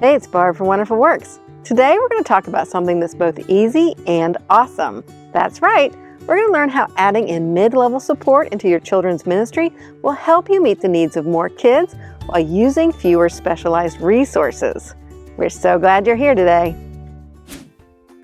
Hey, it's Barb from Wonderful Works. Today we're going to talk about something that's both easy and awesome. That's right, we're going to learn how adding in mid-level support into your children's ministry will help you meet the needs of more kids while using fewer specialized resources. We're so glad you're here today.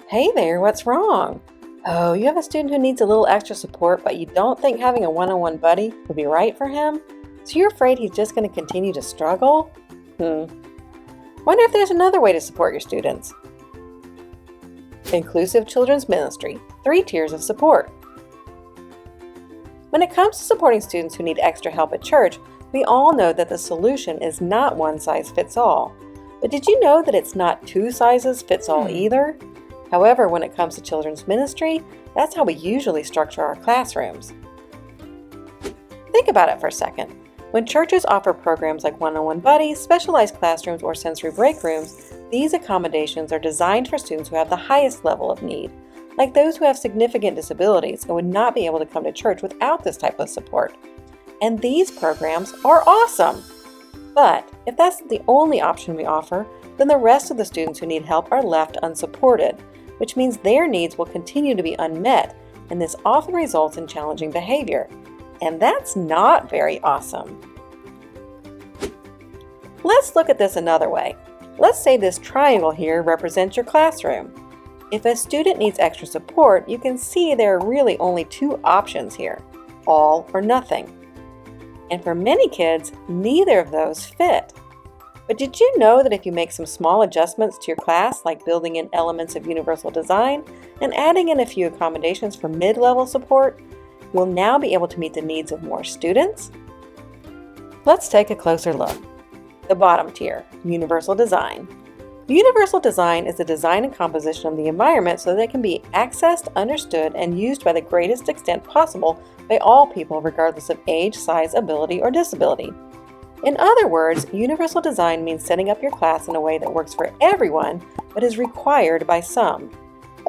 Hey there, what's wrong? Oh, you have a student who needs a little extra support, but you don't think having a one-on-one buddy would be right for him? So you're afraid he's just going to continue to struggle? Wonder if there's another way to support your students. Inclusive Children's Ministry, 3 tiers of support. When it comes to supporting students who need extra help at church, we all know that the solution is not one size fits all. But did you know that it's not 2 sizes fits all either? However, when it comes to children's ministry, that's how we usually structure our classrooms. Think about it for a second. When churches offer programs like one-on-one buddies, specialized classrooms, or sensory break rooms, these accommodations are designed for students who have the highest level of need, like those who have significant disabilities and would not be able to come to church without this type of support. And these programs are awesome! But if that's the only option we offer, then the rest of the students who need help are left unsupported, which means their needs will continue to be unmet, and this often results in challenging behavior. And that's not very awesome. Let's look at this another way. Let's say this triangle here represents your classroom. If a student needs extra support, you can see there are really only 2 options here, all or nothing. And for many kids, neither of those fit. But did you know that if you make some small adjustments to your class, like building in elements of universal design and adding in a few accommodations for mid-level support, we'll now be able to meet the needs of more students? Let's take a closer look. The bottom tier, universal design. Universal design is the design and composition of the environment so that it can be accessed, understood, and used by the greatest extent possible by all people regardless of age, size, ability, or disability. In other words, universal design means setting up your class in a way that works for everyone but is required by some.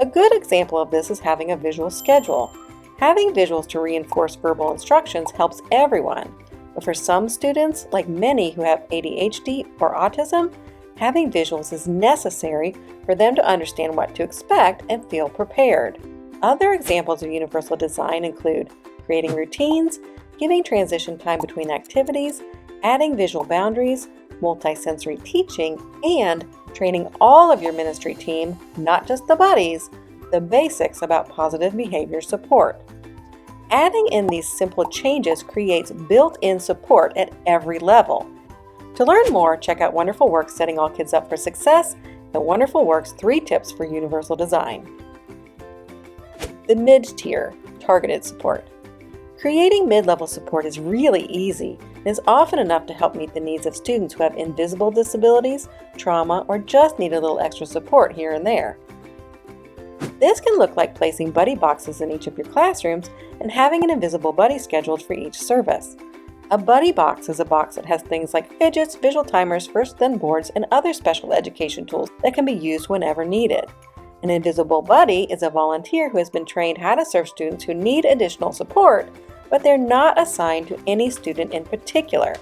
A good example of this is having a visual schedule. Having visuals to reinforce verbal instructions helps everyone, but for some students, like many who have ADHD or autism, having visuals is necessary for them to understand what to expect and feel prepared. Other examples of universal design include creating routines, giving transition time between activities, adding visual boundaries, multisensory teaching, and training all of your ministry team, not just the buddies, the basics about positive behavior support. Adding in these simple changes creates built-in support at every level. To learn more, check out Wonderful Works Setting All Kids Up for Success and Wonderful Works 3 Tips for Universal Design. The mid-tier, targeted support. Creating mid-level support is really easy and is often enough to help meet the needs of students who have invisible disabilities, trauma, or just need a little extra support here and there. This can look like placing buddy boxes in each of your classrooms and having an invisible buddy scheduled for each service. A buddy box is a box that has things like fidgets, visual timers, first then boards, and other special education tools that can be used whenever needed. An invisible buddy is a volunteer who has been trained how to serve students who need additional support, but they're not assigned to any student in particular.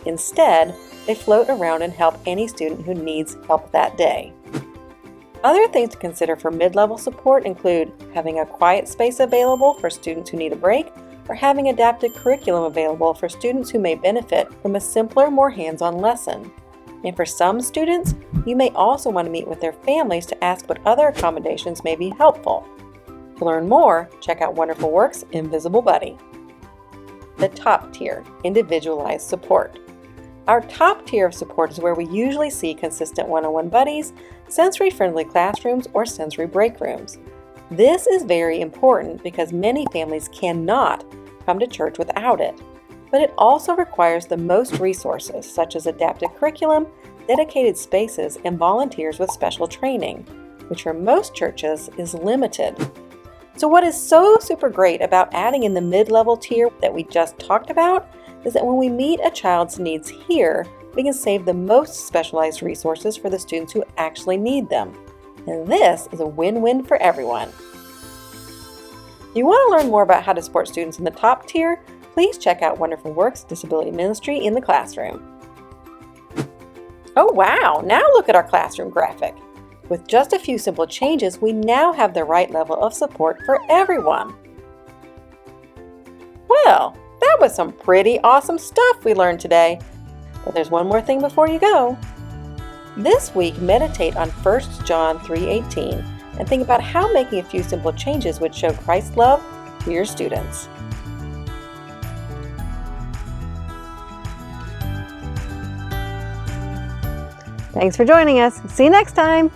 Instead, they float around and help any student who needs help that day. Other things to consider for mid-level support include having a quiet space available for students who need a break, or having adapted curriculum available for students who may benefit from a simpler, more hands-on lesson. And for some students, you may also want to meet with their families to ask what other accommodations may be helpful. To learn more, check out Wonderful Works Invisible Buddy. The top tier, individualized support. Our top tier of support is where we usually see consistent one-on-one buddies, sensory-friendly classrooms, or sensory break rooms. This is very important because many families cannot come to church without it, but it also requires the most resources, such as adapted curriculum, dedicated spaces, and volunteers with special training, which for most churches is limited. So what is so super great about adding in the mid-level tier that we just talked about is that when we meet a child's needs here, we can save the most specialized resources for the students who actually need them. And this is a win-win for everyone. If you want to learn more about how to support students in the top tier, please check out Wonderful Works Disability Ministry in the Classroom. Oh wow, now look at our classroom graphic. With just a few simple changes, we now have the right level of support for everyone. Well, that was some pretty awesome stuff we learned today. But there's one more thing before you go. This week, meditate on 1 John 3:18 and think about how making a few simple changes would show Christ's love to your students. Thanks for joining us. See you next time.